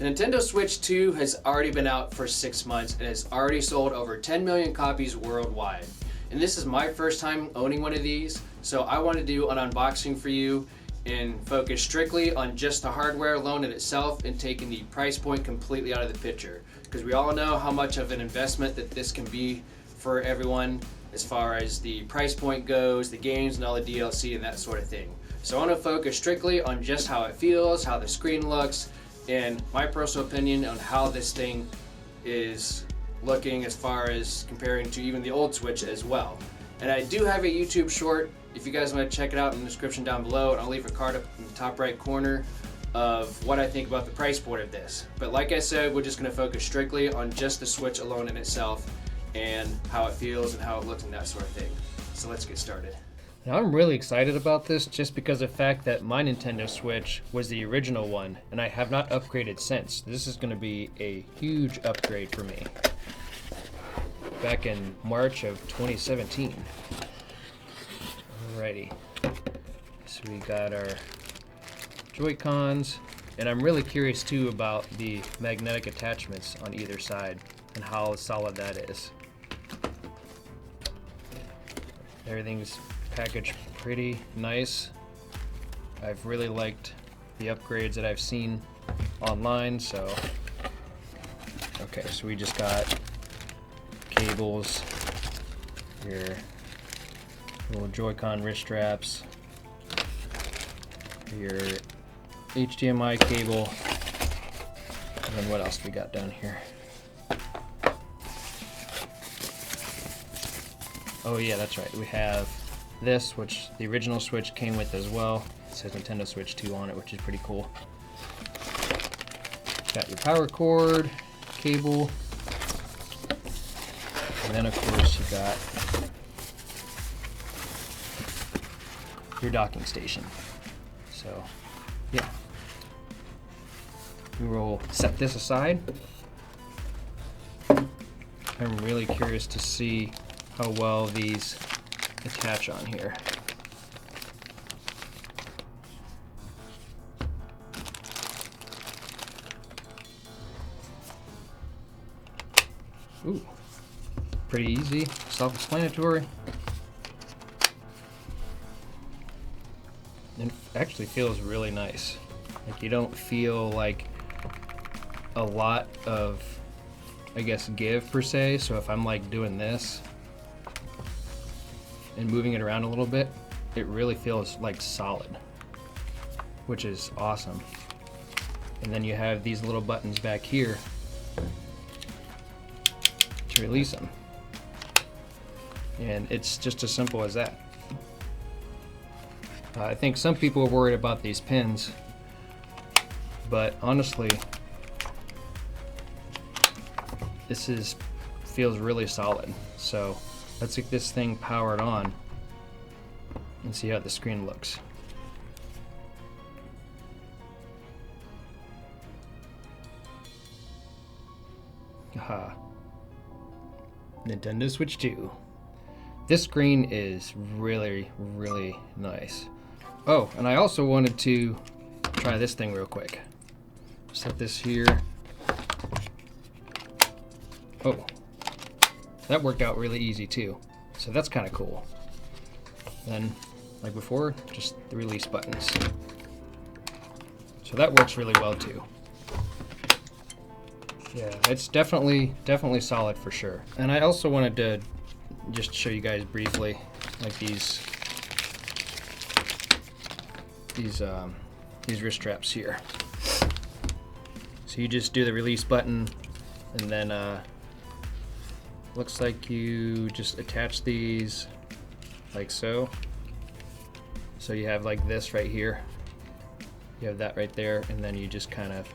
The Nintendo Switch 2 has already been out for 6 months and has already sold over 10 million copies worldwide. And this is my first time owning one of these, so I want to do an unboxing for you and focus strictly on just the hardware alone in itself and taking the price point completely out of the picture. Because we all know how much of an investment that this can be for everyone as far as the price point goes, the games and all the DLC and that sort of thing. So I want to focus strictly on just how it feels, how the screen looks, and my personal opinion on how this thing is looking as far as comparing to even the old Switch as well. And I do have a YouTube short if you guys want to check it out in the description down below, and I'll leave a card up in the top right corner of what I think about the price point of this. But like I said, we're just going to focus strictly on just the Switch alone in itself and how it feels and how it looks and that sort of thing. So let's get started. Now I'm really excited about this just because of the fact that my Nintendo Switch was the original one and I have not upgraded since. This is going to be a huge upgrade for me. Back in March of 2017. Alrighty. So we got our Joy-Cons, and I'm really curious too about the magnetic attachments on either side and how solid that is. Everything's packaged pretty nice. I've really liked the upgrades that I've seen online, so okay, so we just got cables, your little Joy-Con wrist straps, your HDMI cable, and then what else we got down here? Oh yeah, that's right, we have this, which the original Switch came with as well. It says Nintendo Switch 2 on it, which is pretty cool. Got your power cord, cable, and then of course you got your docking station. So yeah, we will set this aside. I'm really curious to see how well these attach on here. Ooh, pretty easy, self-explanatory. And it actually feels really nice. Like you don't feel like a lot of, I guess, give per se. So if I'm like doing this and moving it around a little bit, it really feels like solid, which is awesome. And then you have these little buttons back here to release them. And it's just as simple as that. I think some people are worried about these pins, but honestly, this feels really solid. So let's get this thing powered on and see how the screen looks. Aha. Nintendo Switch 2. This screen is really, really nice. Oh, and I also wanted to try this thing real quick. Set this here. Oh, that worked out really easy too. So that's kind of cool. Then, like before, just the release buttons. So that works really well too. Yeah, it's definitely solid for sure. And I also wanted to just show you guys briefly, like these wrist straps here. So you just do the release button, and then looks like you just attach these like so. So you have like this right here. You have that right there, and then you just kind of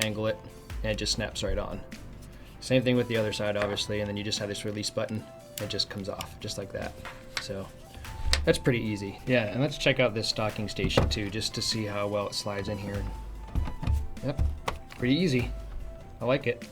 angle it, and it just snaps right on. Same thing with the other side, obviously, and then you just have this release button. It just comes off, just like that. So that's pretty easy. Yeah, and let's check out this docking station too, just to see how well it slides in here. Yep, pretty easy. I like it.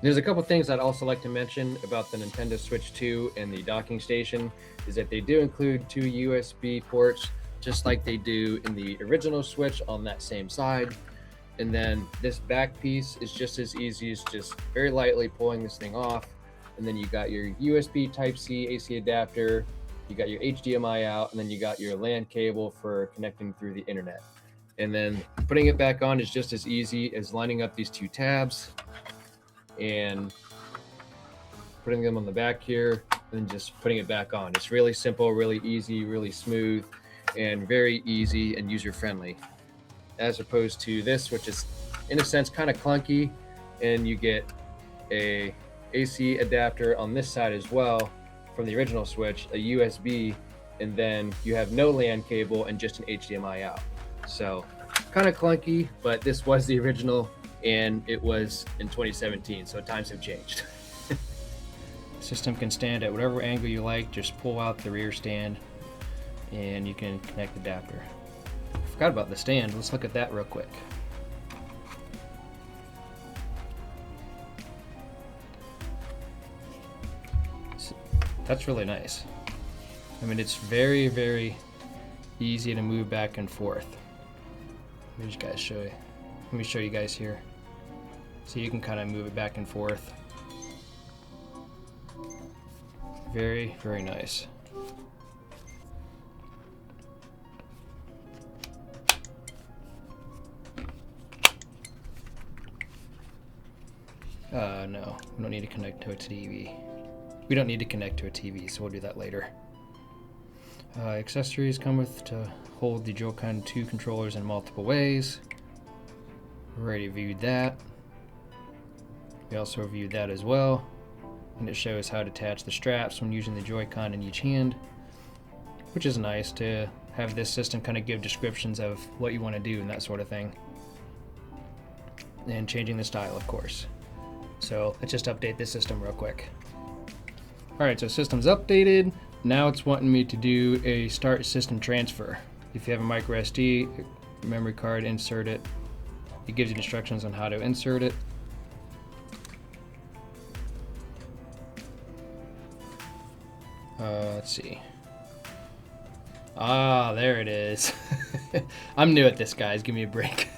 There's a couple things I'd also like to mention about the Nintendo Switch 2 and the docking station, is that they do include 2 USB ports just like they do in the original Switch on that same side. And then this back piece is just as easy as just very lightly pulling this thing off. And then you got your USB Type-C AC adapter, you got your HDMI out, and then you got your LAN cable for connecting through the internet. And then putting it back on is just as easy as lining up these two tabs and putting them on the back here and just putting it back on. It's really simple, really easy, really smooth, and very easy and user-friendly, as opposed to this, which is in a sense kind of clunky, and you get a AC adapter on this side as well from the original Switch, a USB, and then you have no LAN cable and just an HDMI out. So kind of clunky, but this was the original and it was in 2017, so times have changed. System can stand at whatever angle you like. Just pull out the rear stand and you can connect the adapter. Forgot about the stand. Let's look at that real quick. That's really nice. I mean, it's very, very easy to move back and forth. Let me show you guys here. So you can kind of move it back and forth. Very, very nice. No, we don't need to connect to a TV. We don't need to connect to a TV, so we'll do that later. Accessories come with to hold the Joy-Con 2 controllers in multiple ways. We already viewed that. We also reviewed that as well. And it shows how to attach the straps when using the Joy-Con in each hand, which is nice to have this system kind of give descriptions of what you want to do and that sort of thing. And changing the style, of course. So let's just update this system real quick. Alright, so system's updated. Now it's wanting me to do a start system transfer. If you have a micro SD memory card, insert it. It gives you instructions on how to insert it. Let's see. Ah, there it is. I'm new at this, guys. Give me a break.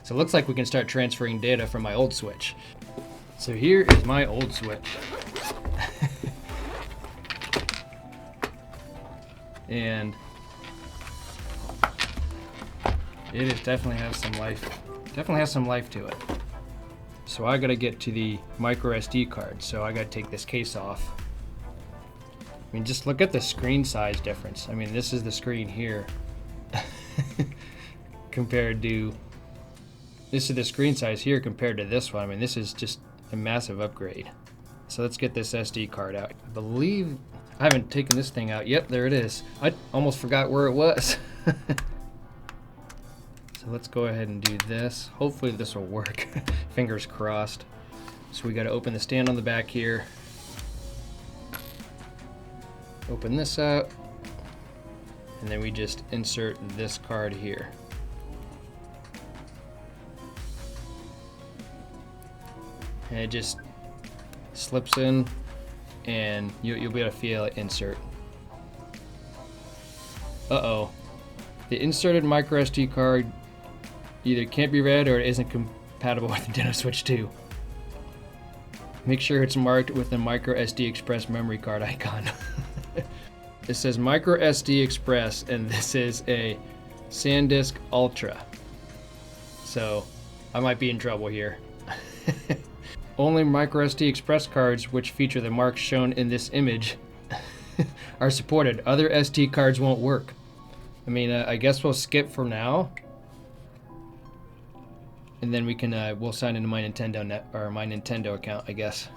So it looks like we can start transferring data from my old Switch. So here is my old Switch. And it is definitely has some life to it. So I gotta get to the micro SD card, so I gotta take this case off. I mean, just look at the screen size difference. I mean, this is the screen here compared to this is the screen size here compared to this one. I mean, this is just a massive upgrade. So let's get this SD card out. I believe I haven't taken this thing out. Yep, there it is. I almost forgot where it was. So let's go ahead and do this. Hopefully this will work. Fingers crossed. So we got to open the stand on the back here. Open this up. And then we just insert this card here. And it just slips in, and you'll be able to feel it insert. Uh-oh. The inserted micro SD card either can't be read or it isn't compatible with the Nintendo Switch 2. Make sure it's marked with the micro SD Express memory card icon. It says micro SD Express, and this is a SanDisk Ultra. So I might be in trouble here. Only micro SD Express cards which feature the marks shown in this image are supported. Other SD cards won't work. I mean, I guess we'll skip for now, and then we can we'll sign into my Nintendo account, I guess.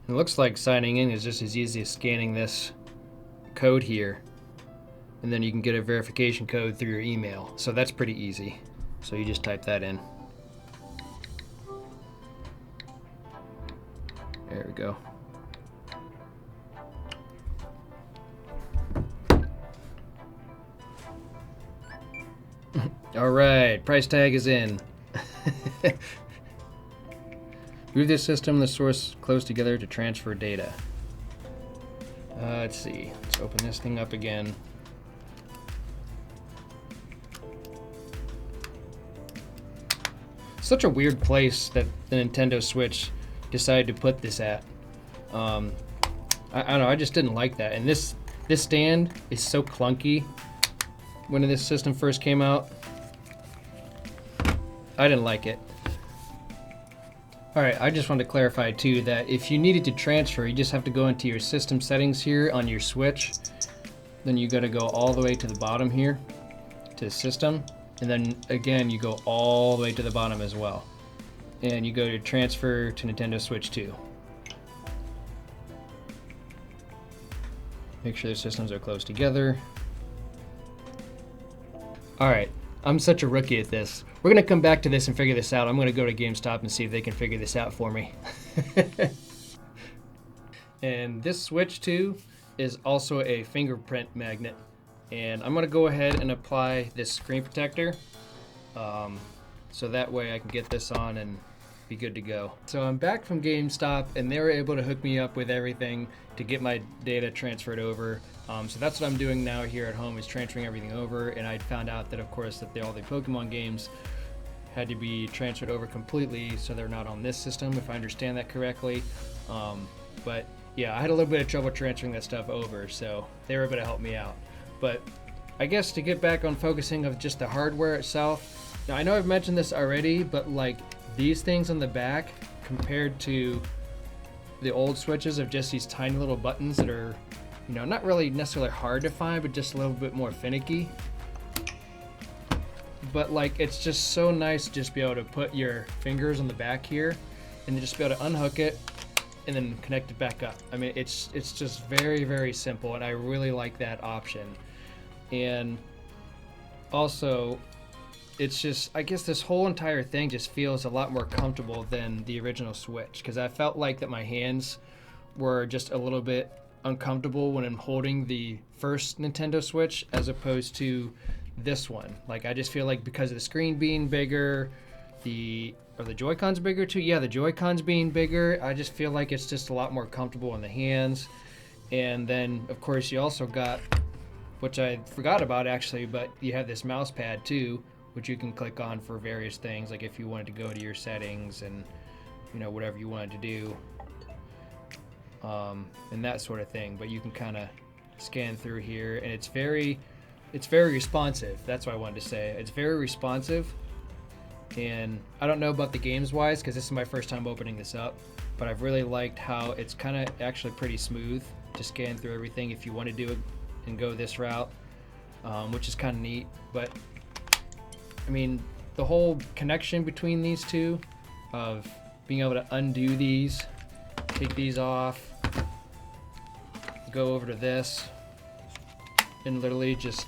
It looks like signing in is just as easy as scanning this code here, and then you can get a verification code through your email. So that's pretty easy. So you just type that in. There we go. All right, price tag is in. Move this system and the source close together to transfer data. Let's see. Let's open this thing up again. such a weird place that the Nintendo Switch decided to put this at. I don't know, I just didn't like that. And this stand is so clunky. When this system first came out, I didn't like it. Alright, I just wanted to clarify too that if you needed to transfer, you just have to go into your system settings here on your Switch. Then you gotta go all the way to the bottom here, to the system. And then again, you go all the way to the bottom as well. And you go to transfer to Nintendo Switch 2. Make sure the systems are close together. Alright, I'm such a rookie at this. We're gonna come back to this and figure this out. I'm gonna go to GameStop and see if they can figure this out for me. And this Switch 2 is also a fingerprint magnet. And I'm gonna go ahead and apply this screen protector. So that way I can get this on and be good to go. So I'm back from GameStop and they were able to hook me up with everything to get my data transferred over. So that's what I'm doing now here at home, is transferring everything over. And I found out that, of course, that all the Pokemon games had to be transferred over completely, so they're not on this system, if I understand that correctly. But yeah, I had a little bit of trouble transferring that stuff over, so they were able to help me out. But I guess to get back on focusing of just the hardware itself, now I know I've mentioned this already, but like these things on the back compared to the old Switches of just these tiny little buttons that are, you know, not really necessarily hard to find, but just a little bit more finicky. But like, it's just so nice to just be able to put your fingers on the back here and then just be able to unhook it and then connect it back up. I mean, it's just very, very simple, and I really like that option. And also, it's just, I guess this whole entire thing just feels a lot more comfortable than the original Switch, because I felt like that my hands were just a little bit uncomfortable when I'm holding the first Nintendo Switch as opposed to this one. Like, I just feel like because of the screen being bigger, are the Joy-Cons bigger too? Yeah, the Joy-Cons being bigger, I just feel like it's just a lot more comfortable in the hands. And then, of course, you also got, which I forgot about actually, but you have this mouse pad too, which you can click on for various things, like if you wanted to go to your settings and, you know, whatever you wanted to do, and that sort of thing. But you can kind of scan through here, and it's very responsive. That's what I wanted to say. It's very responsive. And I don't know about the games wise, because this is my first time opening this up, but I've really liked how it's kind of actually pretty smooth to scan through everything if you want to do it and go this route, which is kind of neat. But I mean, the whole connection between these two, of being able to undo these, take these off, go over to this, and literally just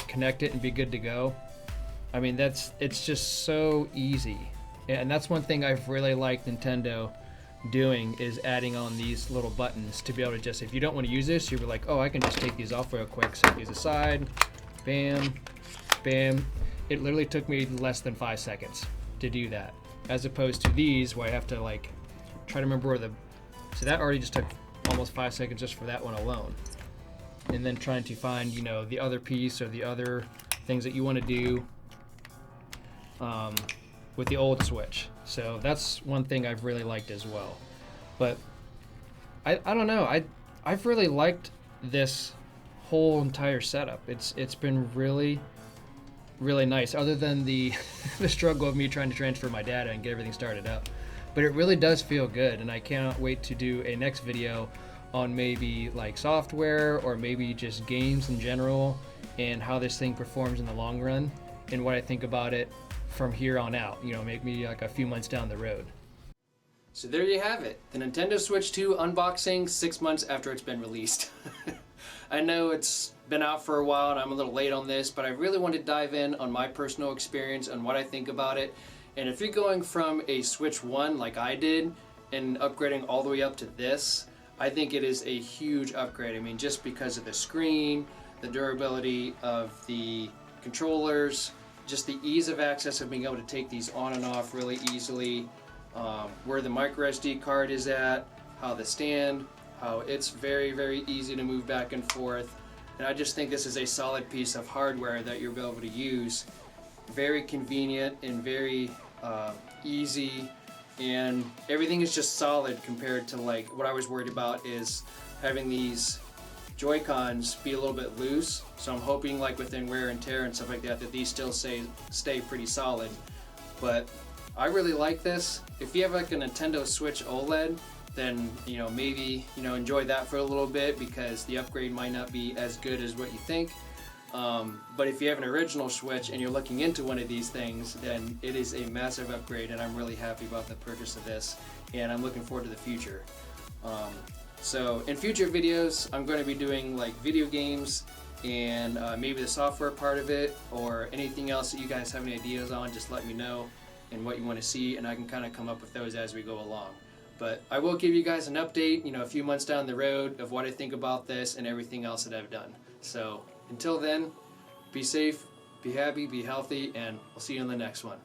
connect it and be good to go. I mean, it's just so easy. And that's one thing I've really liked Nintendo doing, is adding on these little buttons to be able to just, if you don't want to use this, you'll be like, oh, I can just take these off real quick, set these aside, bam, bam. It literally took me less than 5 seconds to do that, as opposed to these where I have to like try to remember where so that already just took almost 5 seconds just for that one alone. And then trying to find, you know, the other piece or the other things that you want to do with the old Switch. So that's one thing I've really liked as well. But I don't know, I've really liked this whole entire setup. It's been really, really nice, other than the the struggle of me trying to transfer my data and get everything started up. But it really does feel good, and I cannot wait to do a next video on maybe like software or maybe just games in general, and how this thing performs in the long run, and what I think about it from here on out, you know, maybe like a few months down the road. So there you have it, the Nintendo Switch 2 unboxing 6 months after it's been released. I know it's been out for a while and I'm a little late on this, but I really want to dive in on my personal experience and what I think about it. And if you're going from a Switch 1 like I did and upgrading all the way up to this, I think it is a huge upgrade. I mean, just because of the screen, the durability of the controllers, just the ease of access of being able to take these on and off really easily, where the micro SD card is at, how the stand, how it's very, very easy to move back and forth. And I just think this is a solid piece of hardware that you'll be able to use. Very convenient and very easy, and everything is just solid compared to like what I was worried about is having these Joy-Cons be a little bit loose. So I'm hoping like within wear and tear and stuff like that that these still stay pretty solid. But I really like this. If you have like a Nintendo Switch OLED, then maybe enjoy that for a little bit because the upgrade might not be as good as what you think. But if you have an original Switch and you're looking into one of these things, then it is a massive upgrade, and I'm really happy about the purchase of this, and I'm looking forward to the future. So in future videos, I'm going to be doing like video games and maybe the software part of it, or anything else that you guys have any ideas on. Just let me know and what you want to see, and I can kind of come up with those as we go along. But I will give you guys an update, a few months down the road of what I think about this and everything else that I've done. So until then, be safe, be happy, be healthy, and I'll see you in the next one.